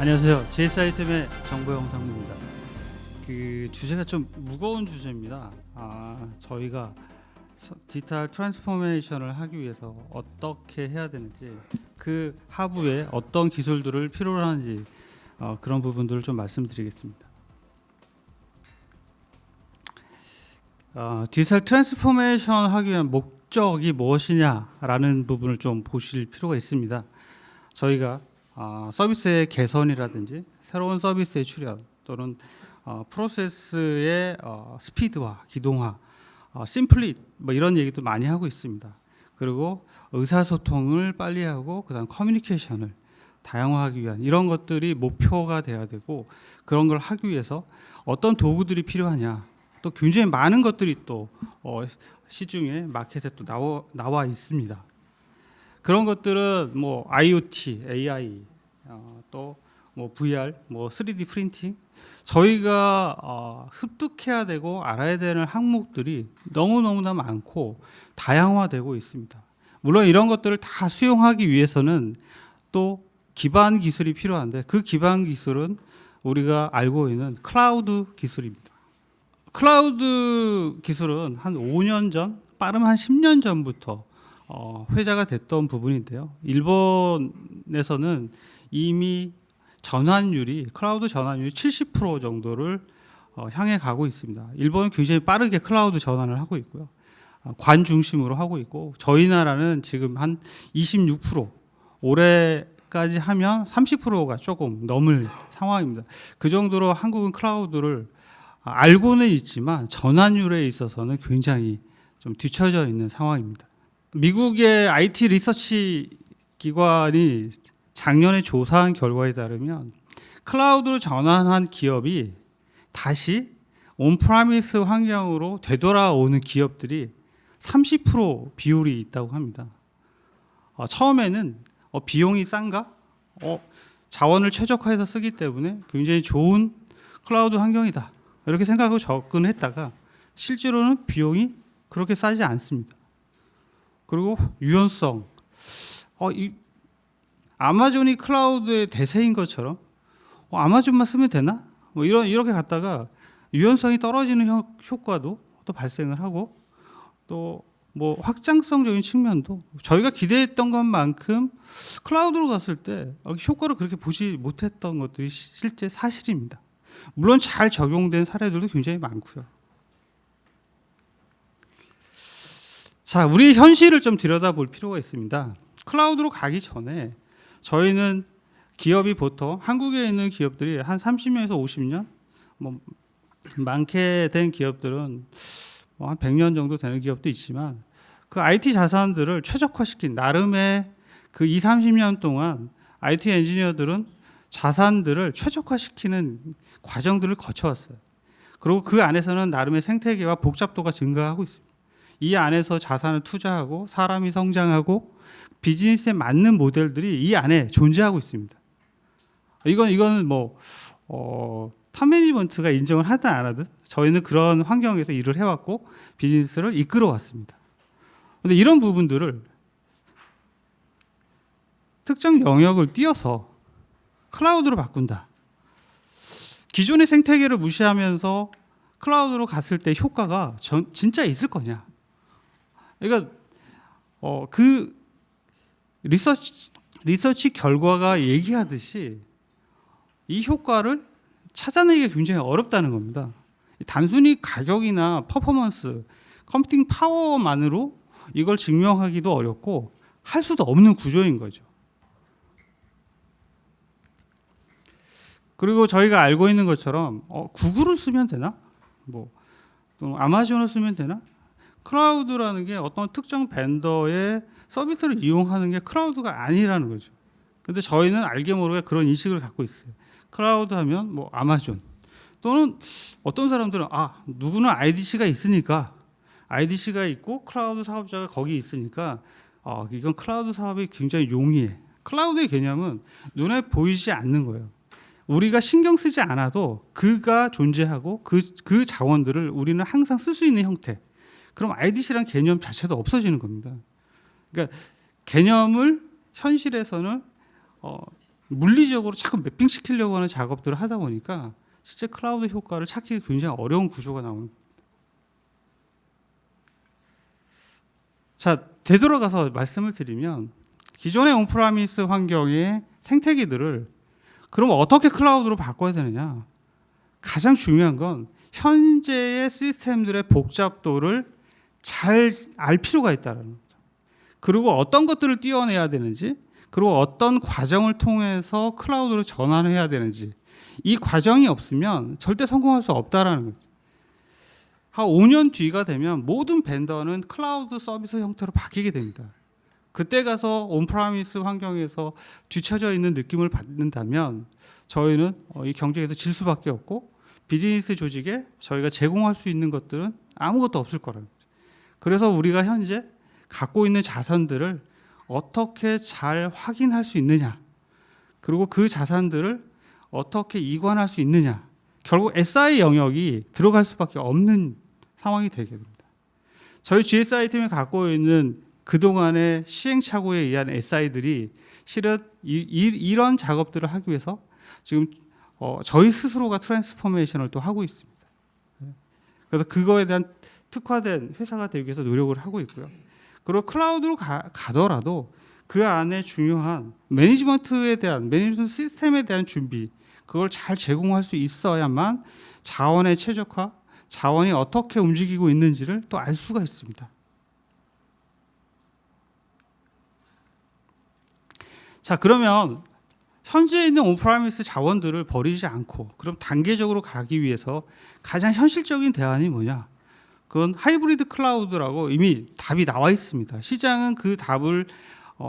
안녕하세요. GS아이템의 정보영 상무입니다. 그 주제가 좀 무거운 주제입니다. 저희가 디지털 트랜스포메이션을 하기 위해서 어떻게 해야 되는지, 그 하부에 어떤 기술들을 필요로 하는지 그런 부분들을 좀 말씀드리겠습니다. 디지털 트랜스포메이션 하기 위한 목적이 무엇이냐라는 부분을 좀 보실 필요가 있습니다. 저희가 서비스의 개선이라든지 새로운 서비스의 출현 또는 프로세스의 스피드화, 기동화, 심플릿 뭐 이런 얘기도 많이 하고 있습니다. 그리고 의사소통을 빨리 하고 그다음 커뮤니케이션을 다양화하기 위한 이런 것들이 목표가 돼야 되고, 그런 걸 하기 위해서 어떤 도구들이 필요하냐, 또 굉장히 많은 것들이 또 시중에 마켓에 또 나와 있습니다. 그런 것들은 뭐 IoT, AI, 또 뭐 VR, 뭐 3D 프린팅, 저희가 습득해야 되고 알아야 되는 항목들이 너무너무나 많고 다양화되고 있습니다. 물론 이런 것들을 다 수용하기 위해서는 또 기반 기술이 필요한데, 그 기반 기술은 우리가 알고 있는 클라우드 기술입니다. 클라우드 기술은 한 5년 전, 빠르면 한 10년 전부터 회자가 됐던 부분인데요. 일본에서는 이미 클라우드 전환율이 70% 정도를 향해 가고 있습니다. 일본은 굉장히 빠르게 클라우드 전환을 하고 있고요. 관 중심으로 하고 있고, 저희 나라는 지금 한 26%, 올해까지 하면 30%가 조금 넘을 상황입니다. 그 정도로 한국은 클라우드를 알고는 있지만 전환율에 있어서는 굉장히 좀 뒤처져 있는 상황입니다. 미국의 IT 리서치 기관이 작년에 조사한 결과에 따르면 클라우드로 전환한 기업이 다시 온프라미스 환경으로 되돌아오는 기업들이 30% 비율이 있다고 합니다. 처음에는 비용이 싼가? 자원을 최적화해서 쓰기 때문에 굉장히 좋은 클라우드 환경이다, 이렇게 생각하고 접근했다가 실제로는 비용이 그렇게 싸지 않습니다. 그리고 유연성, 아마존이 클라우드의 대세인 것처럼 아마존만 쓰면 되나? 뭐 이렇게 갔다가 유연성이 떨어지는 효과도 또 발생을 하고, 또 뭐 확장성적인 측면도 저희가 기대했던 것만큼 클라우드로 갔을 때 효과를 그렇게 보지 못했던 것들이 실제 사실입니다. 물론 잘 적용된 사례들도 굉장히 많고요. 자, 우리 현실을 좀 들여다볼 필요가 있습니다. 클라우드로 가기 전에 저희는 기업이 보통 한국에 있는 기업들이 한 30년에서 50년, 뭐 많게 된 기업들은 한 100년 정도 되는 기업도 있지만, 그 IT 자산들을 최적화시킨 나름의 그 20, 30년 동안 IT 엔지니어들은 자산들을 최적화시키는 과정들을 거쳐왔어요. 그리고 그 안에서는 나름의 생태계와 복잡도가 증가하고 있습니다. 이 안에서 자산을 투자하고 사람이 성장하고 비즈니스에 맞는 모델들이 이 안에 존재하고 있습니다. 이거는 뭐 탑 매니지먼트가 인정을 하든 안 하든 저희는 그런 환경에서 일을 해왔고 비즈니스를 이끌어 왔습니다. 그런데 이런 부분들을 특정 영역을 띄어서 클라우드로 바꾼다, 기존의 생태계를 무시하면서 클라우드로 갔을 때 효과가 진짜 있을 거냐? 그러니까 그 리서치 결과가 얘기하듯이 이 효과를 찾아내기가 굉장히 어렵다는 겁니다. 단순히 가격이나 퍼포먼스, 컴퓨팅 파워만으로 이걸 증명하기도 어렵고 할 수도 없는 구조인 거죠. 그리고 저희가 알고 있는 것처럼 구글을 쓰면 되나? 또 아마존을 쓰면 되나? 클라우드라는 게 어떤 특정 벤더의 서비스를 이용하는 게 클라우드가 아니라는 거죠. 근데 저희는 알게 모르게 그런 인식을 갖고 있어요. 클라우드 하면 뭐 아마존, 또는 어떤 사람들은 누구는 IDC가 있으니까, IDC가 있고 클라우드 사업자가 거기 있으니까 이건 클라우드 사업이 굉장히 용이해. 클라우드의 개념은 눈에 보이지 않는 거예요. 우리가 신경 쓰지 않아도 그가 존재하고 그 자원들을 우리는 항상 쓸 수 있는 형태. 그럼 IDC라는 개념 자체도 없어지는 겁니다. 그러니까 개념을 현실에서는 물리적으로 자꾸 매핑시키려고 하는 작업들을 하다 보니까 실제 클라우드 효과를 찾기 굉장히 어려운 구조가 나오는 거예요. 자, 되돌아가서 말씀을 드리면 기존의 온프라미스 환경의 생태계들을 그럼 어떻게 클라우드로 바꿔야 되느냐? 가장 중요한 건 현재의 시스템들의 복잡도를 잘 알 필요가 있다는 거죠. 그리고 어떤 것들을 띄워내야 되는지, 그리고 어떤 과정을 통해서 클라우드로 전환을 해야 되는지, 이 과정이 없으면 절대 성공할 수 없다라는 거죠. 한 5년 뒤가 되면 모든 벤더는 클라우드 서비스 형태로 바뀌게 됩니다. 그때 가서 온프라미스 환경에서 뒤처져 있는 느낌을 받는다면 저희는 이 경쟁에서 질 수밖에 없고 비즈니스 조직에 저희가 제공할 수 있는 것들은 아무것도 없을 거라는 거죠. 그래서 우리가 현재 갖고 있는 자산들을 어떻게 잘 확인할 수 있느냐, 그리고 그 자산들을 어떻게 이관할 수 있느냐, 결국 SI 영역이 들어갈 수밖에 없는 상황이 되게 됩니다. 저희 GSI 팀이 갖고 있는 그동안의 시행착오에 의한 SI들이 실은 이런 작업들을 하기 위해서 지금 저희 스스로가 트랜스포메이션을 또 하고 있습니다. 그래서 그거에 대한 특화된 회사가 되기 위해서 노력을 하고 있고요. 그리고 클라우드로 가더라도 그 안에 중요한 매니지먼트 시스템에 대한 준비, 그걸 잘 제공할 수 있어야만 자원의 최적화, 자원이 어떻게 움직이고 있는지를 또 알 수가 있습니다. 자, 그러면 현재 있는 온프라미스 자원들을 버리지 않고 그럼 단계적으로 가기 위해서 가장 현실적인 대안이 뭐냐? 그건 하이브리드 클라우드라고 이미 답이 나와 있습니다. 시장은 그 답을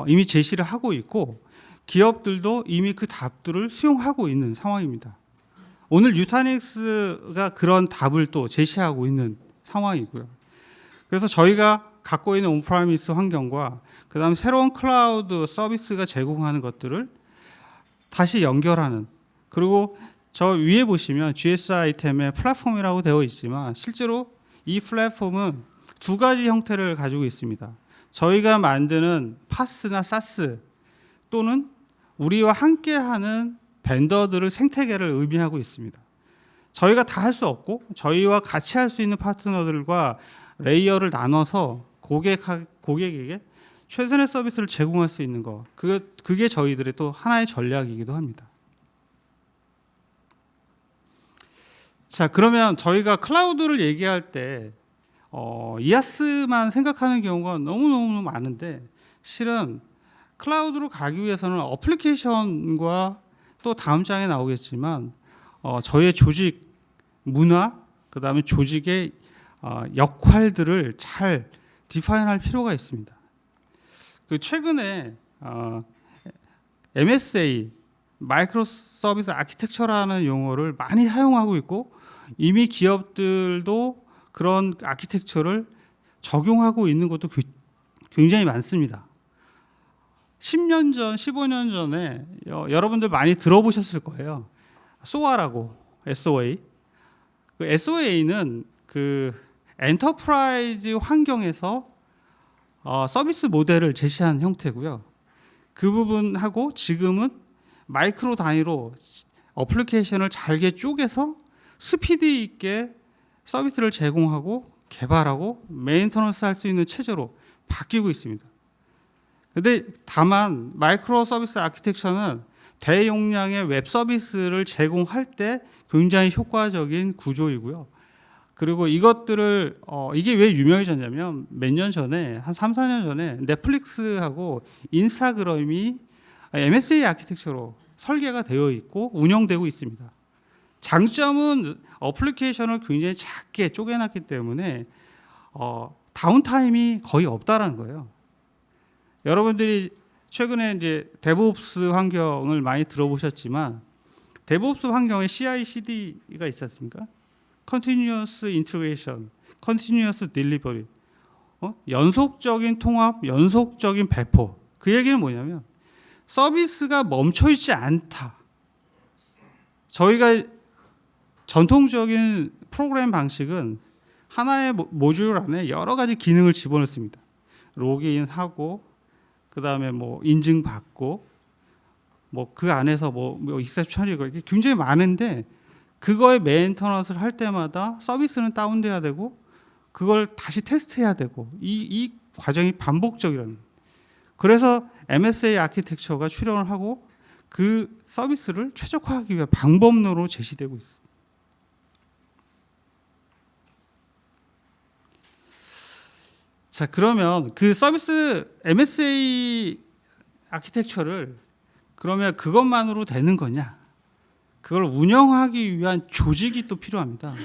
이미 제시를 하고 있고 기업들도 이미 그 답들을 수용하고 있는 상황입니다. 오늘 뉴타닉스가 그런 답을 또 제시하고 있는 상황이고요. 그래서 저희가 갖고 있는 온프라미스 환경과 그다음 새로운 클라우드 서비스가 제공하는 것들을 다시 연결하는, 그리고 저 위에 보시면 GS 아이템의 플랫폼이라고 되어 있지만 실제로 이 플랫폼은 두 가지 형태를 가지고 있습니다. 저희가 만드는 파스나 사스 또는 우리와 함께하는 벤더들을 생태계를 의미하고 있습니다. 저희가 다 할 수 없고 저희와 같이 할 수 있는 파트너들과 레이어를 나눠서 고객에게 최선의 서비스를 제공할 수 있는 것, 그게 저희들의 또 하나의 전략이기도 합니다. 자, 그러면 저희가 클라우드를 얘기할 때 이아스만 생각하는 경우가 너무너무 많은데 실은 클라우드로 가기 위해서는 어플리케이션과 또 다음 장에 나오겠지만 저희의 조직 문화, 그 다음에 조직의 역할들을 잘 디파인할 필요가 있습니다. 그 최근에 MSA 마이크로 서비스 아키텍처라는 용어를 많이 사용하고 있고 이미 기업들도 그런 아키텍처를 적용하고 있는 것도 굉장히 많습니다. 10년 전, 15년 전에 여러분들 많이 들어보셨을 거예요. SOA라고, SOA. 그 SOA는 그 엔터프라이즈 환경에서 서비스 모델을 제시한 형태고요. 그 부분하고 지금은 마이크로 단위로 어플리케이션을 잘게 쪼개서 스피드 있게 서비스를 제공하고 개발하고 메인터넌스 할 수 있는 체제로 바뀌고 있습니다. 근데 다만 마이크로 서비스 아키텍처는 대용량의 웹 서비스를 제공할 때 굉장히 효과적인 구조이고요. 그리고 이것들을 이게 왜 유명해졌냐면 몇 년 전에 한 3, 4년 전에 넷플릭스하고 인스타그램이 MSA 아키텍처로 설계가 되어 있고 운영되고 있습니다. 장점은 어플리케이션을 굉장히 작게 쪼개놨기 때문에 다운타임이 거의 없다라는 거예요. 여러분들이 최근에 이제 데브옵스 환경을 많이 들어보셨지만 데브옵스 환경에 CI/CD가 있지 않습니까? Continuous Integration, Continuous Delivery, 연속적인 통합, 연속적인 배포. 그 얘기는 뭐냐면 서비스가 멈춰있지 않다. 저희가 전통적인 프로그램 방식은 하나의 모듈 안에 여러 가지 기능을 집어넣습니다. 로그인하고 그 다음에 뭐 인증받고 뭐 그 안에서 뭐 익셉션이고 이게 굉장히 많은데 그거의 메인터넌스를 할 때마다 서비스는 다운돼야 되고 그걸 다시 테스트해야 되고 이 과정이 반복적이라는. 그래서 MSA 아키텍처가 출현을 하고 그 서비스를 최적화하기 위한 방법론으로 제시되고 있습니다. 자, 그러면 그 서비스 MSA 아키텍처를 그러면 그것만으로 되는 거냐? 그걸 운영하기 위한 조직이 또 필요합니다.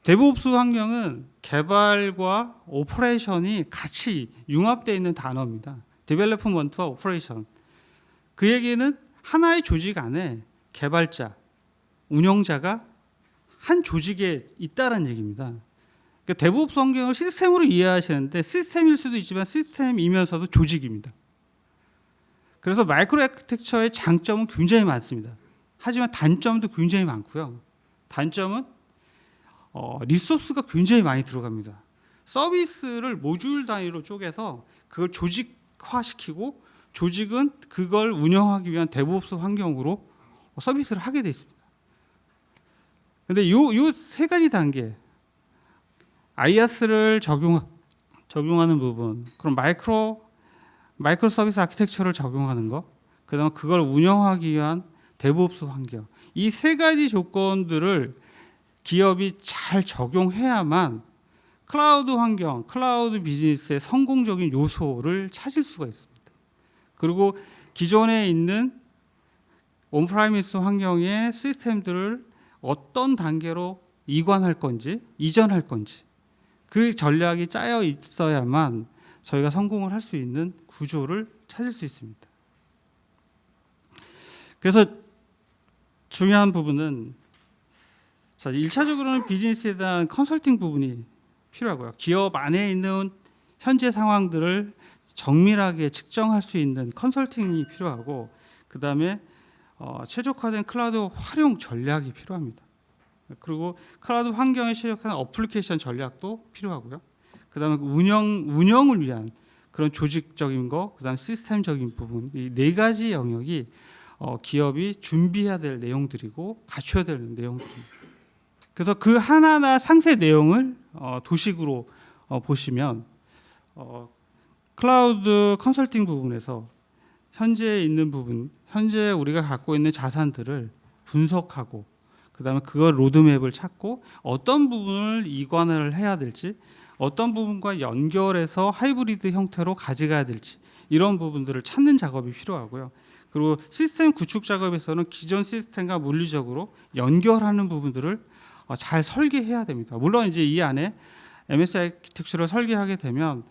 데브옵스 환경은 개발과 오퍼레이션이 같이 융합되어 있는 단어입니다. 데벨로프먼트와 오퍼레이션. 그 얘기는 하나의 조직 안에 개발자, 운영자가 한 조직에 있다는 얘기입니다. 그러니까 데브옵스 환경을 시스템으로 이해하시는데 시스템일 수도 있지만 시스템이면서도 조직입니다. 그래서 마이크로 아키텍처의 장점은 굉장히 많습니다. 하지만 단점도 굉장히 많고요. 단점은 리소스가 굉장히 많이 들어갑니다. 서비스를 모듈 단위로 쪼개서 그걸 조직화시키고 조직은 그걸 운영하기 위한 데브옵스 환경으로 서비스를 하게 돼 있습니다. 근데 요 세 가지 단계 IaaS를 적용하는 부분, 그럼 마이크로 서비스 아키텍처를 적용하는 거, 그다음에 그걸 운영하기 위한 데브옵스 환경, 이 세 가지 조건들을 기업이 잘 적용해야만 클라우드 환경, 클라우드 비즈니스의 성공적인 요소를 찾을 수가 있습니다. 그리고 기존에 있는 온프라미스 환경의 시스템들을 어떤 단계로 이관할 건지, 이전할 건지 그 전략이 짜여 있어야만 저희가 성공을 할 수 있는 구조를 찾을 수 있습니다. 그래서 중요한 부분은 자, 1차적으로는 비즈니스에 대한 컨설팅 부분이 필요하고요. 기업 안에 있는 현재 상황들을 정밀하게 측정할 수 있는 컨설팅이 필요하고, 그 다음에 최적화된 클라우드 활용 전략이 필요합니다. 그리고 클라우드 환경에 최적화된 어플리케이션 전략도 필요하고요. 그 다음에 운영을 위한 그런 조직적인 거, 그 다음에 시스템적인 부분, 이 네 가지 영역이 기업이 준비해야 될 내용들이고 갖춰야 될 내용들입니다. 그래서 그 하나하나 상세 내용을 도식으로 보시면 클라우드 컨설팅 부분에서 현재 있는 부분, 현재 우리가 갖고 있는 자산들을 분석하고 그다음에 그걸 로드맵을 찾고 어떤 부분을 이관을 해야 될지, 어떤 부분과 연결해서 하이브리드 형태로 가져가야 될지 이런 부분들을 찾는 작업이 필요하고요. 그리고 시스템 구축 작업에서는 기존 시스템과 물리적으로 연결하는 부분들을 잘 설계해야 됩니다. 물론 이제 이 안에 MSA 아키텍처를 설계하게 되면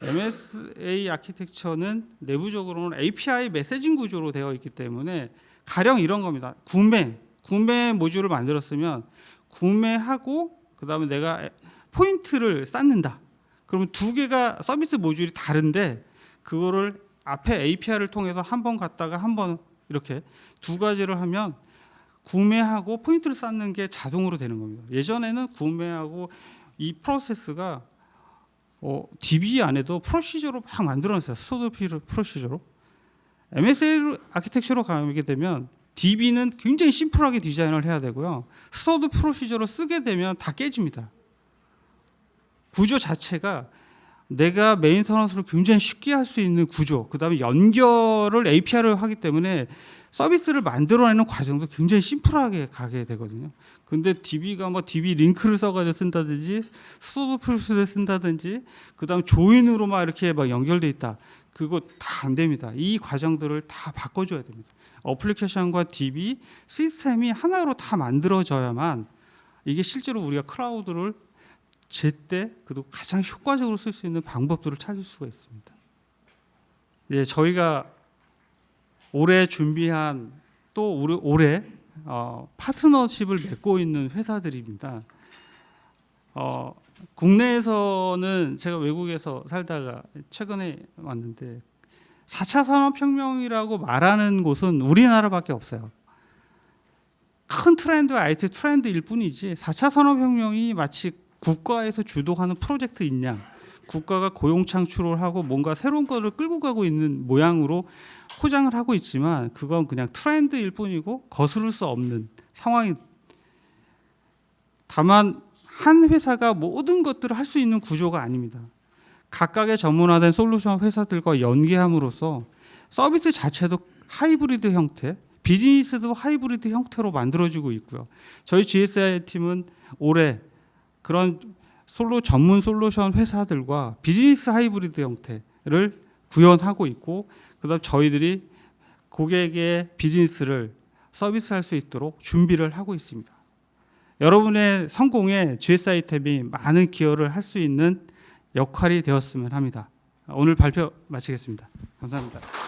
MSA 아키텍처는 내부적으로는 API 메시징 구조로 되어 있기 때문에 가령 이런 겁니다. 구매 모듈을 만들었으면 구매하고 그다음에 내가 포인트를 쌓는다. 그러면 두 개가 서비스 모듈이 다른데 그거를 앞에 API를 통해서 한 번 갔다가 한 번 이렇게 두 가지를 하면 구매하고 포인트를 쌓는 게 자동으로 되는 겁니다. 예전에는 구매하고 이 프로세스가 DB 안에도 프로시저로 막 만들어놨어요. 스토드 프로시저로. MSA 아키텍처로 가게 되면 DB는 굉장히 심플하게 디자인을 해야 되고요. 스토드 프로시저로 쓰게 되면 다 깨집니다. 구조 자체가 내가 메인터넌스를 굉장히 쉽게 할 수 있는 구조, 그 다음에 연결을 API를 하기 때문에 서비스를 만들어내는 과정도 굉장히 심플하게 가게 되거든요. 근데 DB가 뭐 DB 링크를 써가지고 쓴다든지, 스토드 프로시저를 쓴다든지, 그 다음에 조인으로 막 이렇게 막 연결돼 있다. 그거 다 안 됩니다. 이 과정들을 다 바꿔줘야 됩니다. 어플리케이션과 DB, 시스템이 하나로 다 만들어져야만 이게 실제로 우리가 클라우드를 제때 그리고 가장 효과적으로 쓸 수 있는 방법들을 찾을 수가 있습니다. 예, 저희가 올해 준비한 또 올해 파트너십을 맺고 있는 회사들입니다. 국내에서는 제가 외국에서 살다가 최근에 왔는데 4차 산업혁명이라고 말하는 곳은 우리나라밖에 없어요. 큰 트렌드, IT 트렌드일 뿐이지 4차 산업혁명이 마치 국가에서 주도하는 프로젝트 있냐, 국가가 고용 창출을 하고 뭔가 새로운 것을 끌고 가고 있는 모양으로 포장을 하고 있지만 그건 그냥 트렌드일 뿐이고 거스를 수 없는 상황이. 다만 한 회사가 모든 것들을 할 수 있는 구조가 아닙니다. 각각의 전문화된 솔루션 회사들과 연계함으로써 서비스 자체도 하이브리드 형태, 비즈니스도 하이브리드 형태로 만들어지고 있고요. 저희 GSI 팀은 올해 그런 전문 솔루션 회사들과 비즈니스 하이브리드 형태를 구현하고 있고, 그다음 저희들이 고객의 비즈니스를 서비스할 수 있도록 준비를 하고 있습니다. 여러분의 성공에 GSI 템이 많은 기여를 할 수 있는 역할이 되었으면 합니다. 오늘 발표 마치겠습니다. 감사합니다.